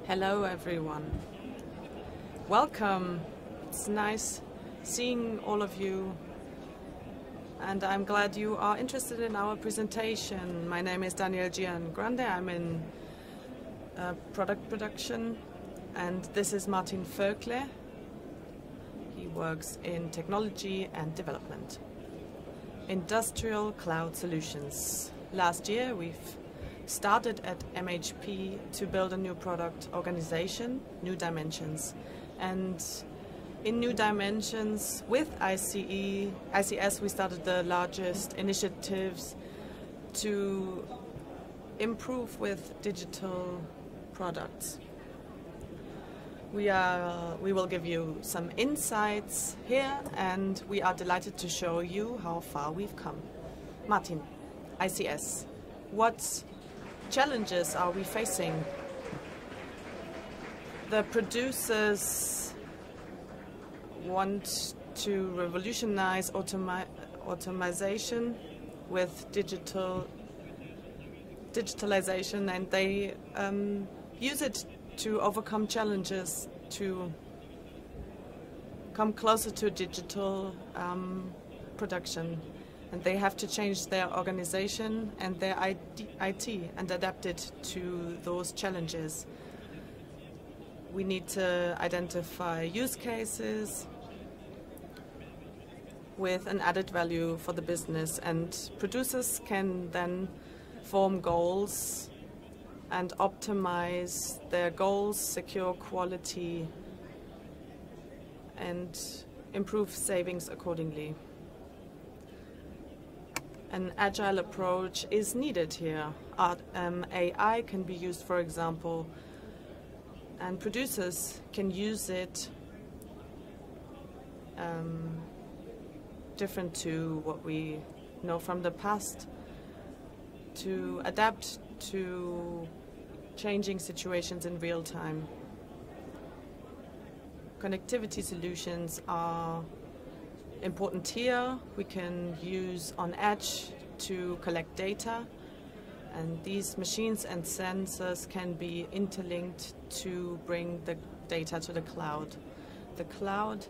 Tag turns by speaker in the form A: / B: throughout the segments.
A: Hello everyone. Welcome. It's nice seeing all of you, and I'm glad you are interested in our presentation. My name is Daniel Grande. I'm in product production, and this is Martin Völkle. He works in technology and development. Industrial cloud solutions. Last year we've started at MHP to build a new product organization, New Dimensions. And in New Dimensions, with ICS, we started the largest initiatives to improve with digital products. We will give you some insights here, and we are delighted to show you how far we've come. Martin, ICS, what challenges are we facing? The producers want to revolutionize automation with digitalization, and they use it to overcome challenges, to come closer to digital production. And they have to change their organization and their IT and adapt it to those challenges. We need to identify use cases with an added value for the business, and producers can then form goals and optimize their goals, secure quality, and improve savings accordingly. An agile approach is needed here. AI can be used, for example, and producers can use it different to what we know from the past, to adapt to changing situations in real time. Connectivity solutions are important here. We can use on edge to collect data, and these machines and sensors can be interlinked to bring the data to the cloud. The cloud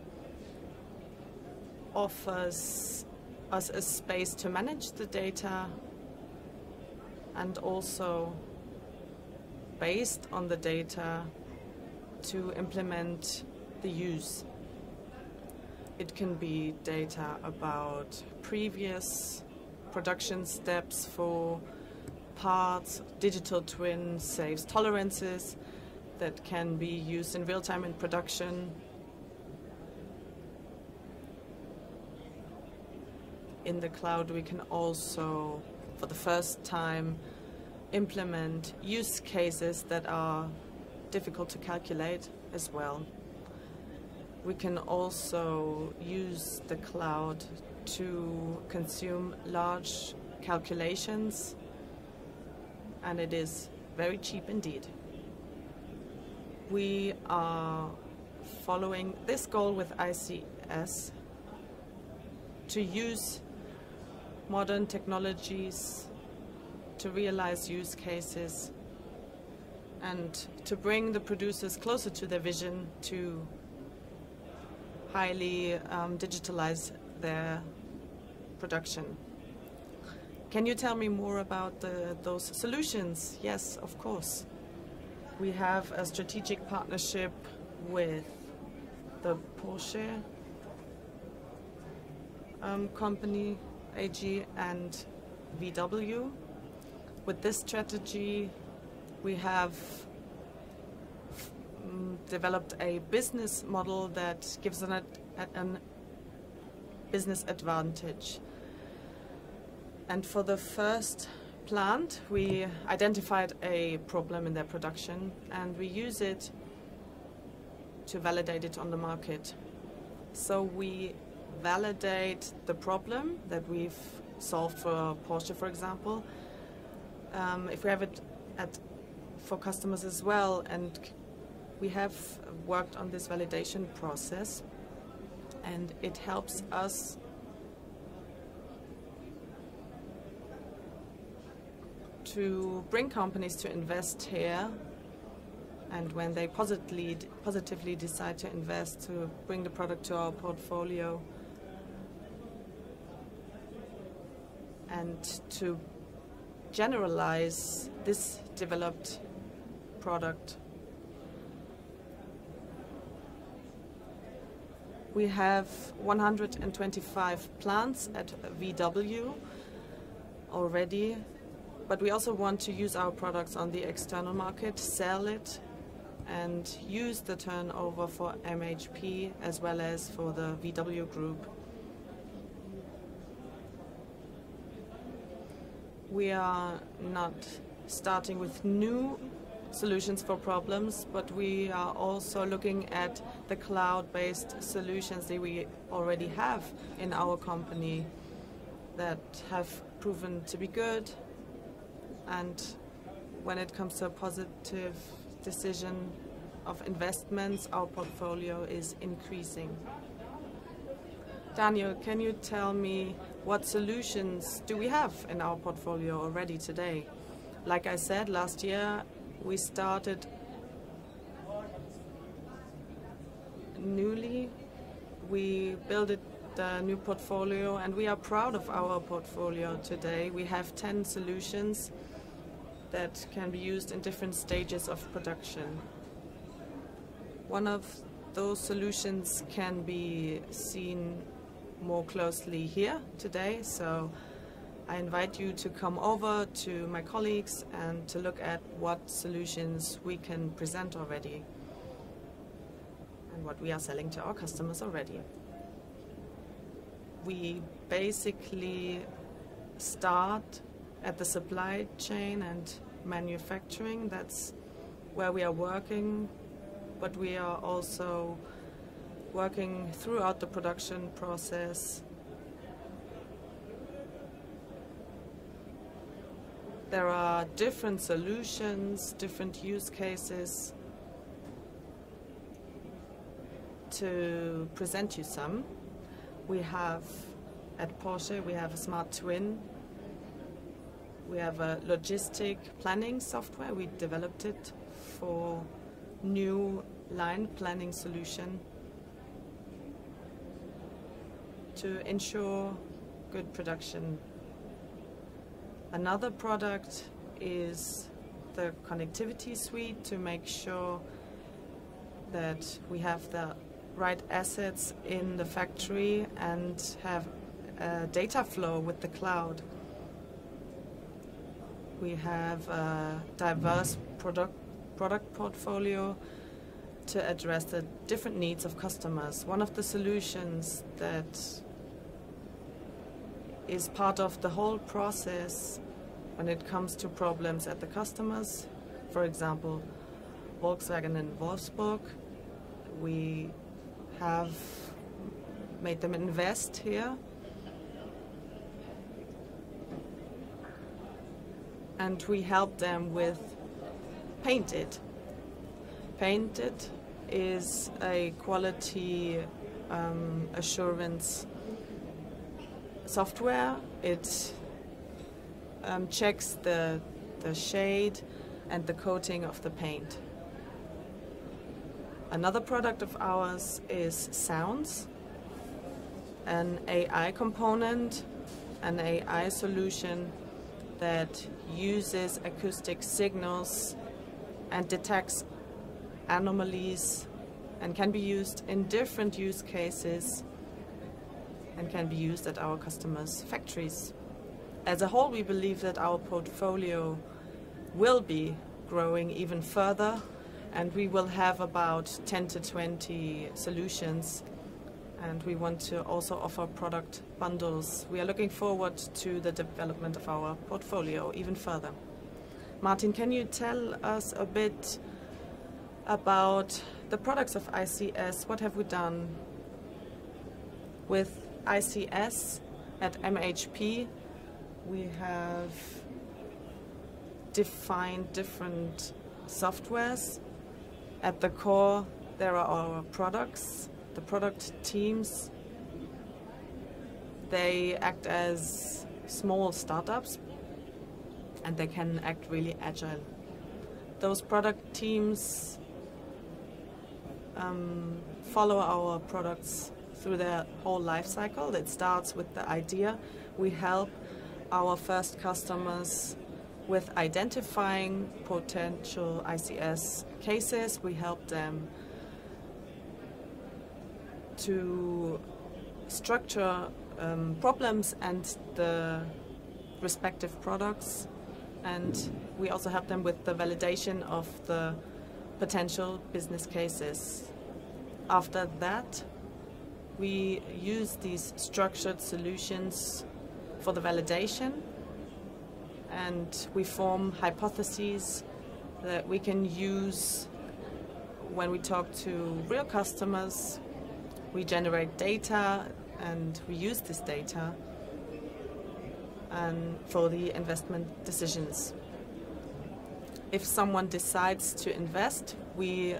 A: offers us a space to manage the data, and also based on the data to implement the use. It can be data about previous production steps for parts. Digital twin saves tolerances that can be used in real time in production. In the cloud, we can also, for the first time, implement use cases that are difficult to calculate as well. We can also use the cloud to consume large calculations, and it is very cheap indeed. We are following this goal with ICS to use modern technologies to realize use cases and to bring the producers closer to their vision to highly digitalize their production. Can you tell me more about those solutions? Yes, of course. We have a strategic partnership with the Porsche company AG and VW. With this strategy, we have developed a business model that gives a business advantage. And for the first plant, we identified a problem in their production, and we use it to validate it on the market. So we validate the problem that we've solved for Porsche, for example. If we have it for customers as well, and we have worked on this validation process, and it helps us to bring companies to invest here and when they positively decide to invest to bring the product to our portfolio and to generalize this developed product. We have 125 plants at VW already, but we also want to use our products on the external market, sell it, and use the turnover for MHP as well as for the VW group. We are not starting with new solutions for problems, but we are also looking at the cloud-based solutions that we already have in our company that have proven to be good. And when it comes to a positive decision of investments, our portfolio is increasing. Daniel, can you tell me what solutions do we have in our portfolio already today? Like I said, last year we started newly. We built the new portfolio, and we are proud of our portfolio today. We have 10 solutions that can be used in different stages of production. One of those solutions can be seen more closely here today, so I invite you to come over to my colleagues and to look at what solutions we can present already and what we are selling to our customers already. We basically start at the supply chain and manufacturing. That's where we are working, but we are also working throughout the production process. There are different solutions, different use cases. To present you some, we have at Porsche, we have a smart twin. We have a logistic planning software. We developed it for new line planning solution to ensure good production. Another product is the connectivity suite to make sure that we have the right assets in the factory and have a data flow with the cloud. We have a diverse product portfolio to address the different needs of customers. One of the solutions that is part of the whole process when it comes to problems at the customers, for example, Volkswagen in Wolfsburg, we have made them invest here. And we help them with Paint It. Paint It is a quality assurance software. It checks the shade and the coating of the paint. Another product of ours is Sounds, an AI component, an AI solution that uses acoustic signals and detects anomalies and can be used in different use cases and can be used at our customers' factories. As a whole, we believe that our portfolio will be growing even further, and we will have about 10 to 20 solutions, and we want to also offer product bundles. We are looking forward to the development of our portfolio even further. Martin, can you tell us a bit about the products of ICS? What have we done with ICS at MHP? We have defined different softwares. At the core, there are our products. The product teams, they act as small startups and they can act really agile. Those product teams follow our products through their whole life cycle. It starts with the idea. We help our first customers with identifying potential ICS cases. We help them to structure problems and the respective products, and we also help them with the validation of the potential business cases. After that, we use these structured solutions for the validation, and we form hypotheses that we can use when we talk to real customers. We generate data and we use this data for the investment decisions. If someone decides to invest, we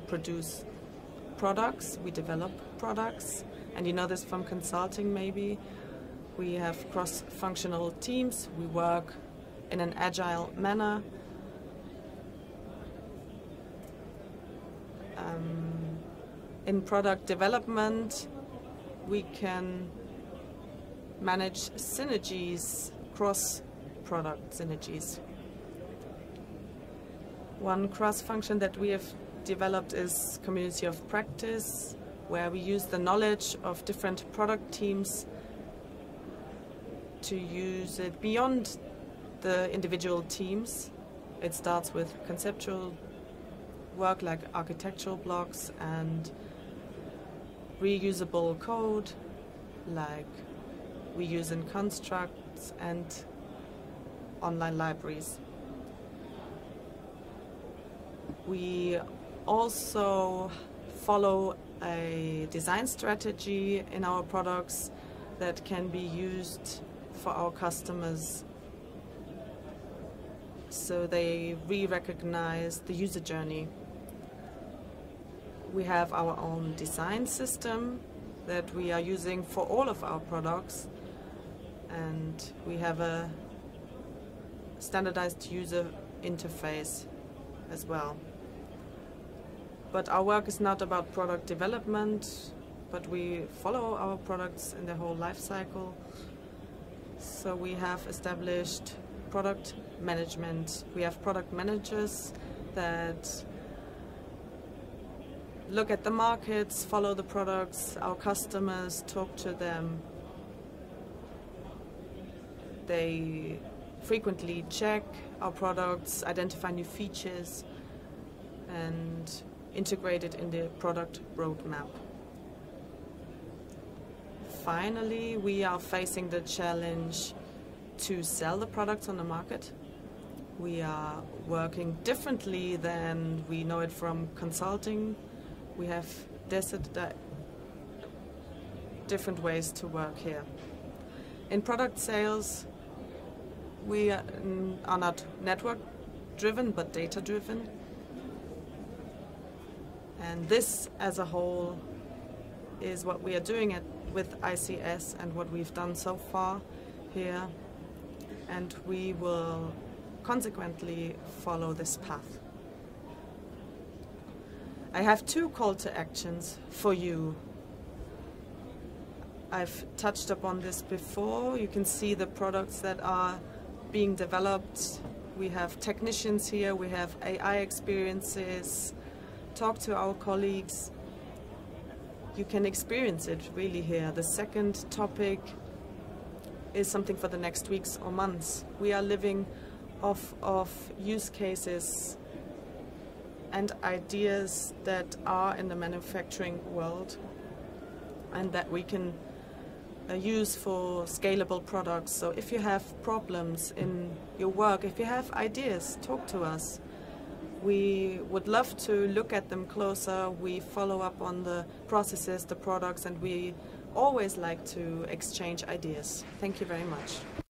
A: produce products, we develop products, and you know this from consulting maybe. We have cross-functional teams, we work in an agile manner. In product development, we can manage synergies, cross-product synergies. One cross-function that we have developed is community of practice, where we use the knowledge of different product teams to use it beyond the individual teams. It starts with conceptual work like architectural blocks and reusable code like we use in constructs and online libraries. We also follow a design strategy in our products that can be used for our customers, so they re-recognize the user journey. We have our own design system that we are using for all of our products, and we have a standardized user interface as well. But our work is not about product development, but we follow our products in their whole life cycle. So we have established product management. We have product managers that look at the markets, follow the products, our customers, talk to them. They frequently check our products, identify new features, and integrate it in the product roadmap. Finally, we are facing the challenge to sell the products on the market. We are working differently than we know it from consulting. We have different ways to work here. In product sales, we are not network driven but data driven. And this as a whole is what we are doing with ICS and what we've done so far here. And we will consequently follow this path. I have two call to actions for you. I've touched upon this before. You can see the products that are being developed. We have technicians here, we have AI experiences. Talk to our colleagues. You can experience it really here. The second topic is something for the next weeks or months. We are living off of use cases and ideas that are in the manufacturing world and that we can use for scalable products. So if you have problems in your work, if you have ideas, talk to us. We would love to look at them closer. We follow up on the processes, the products, and we always like to exchange ideas. Thank you very much.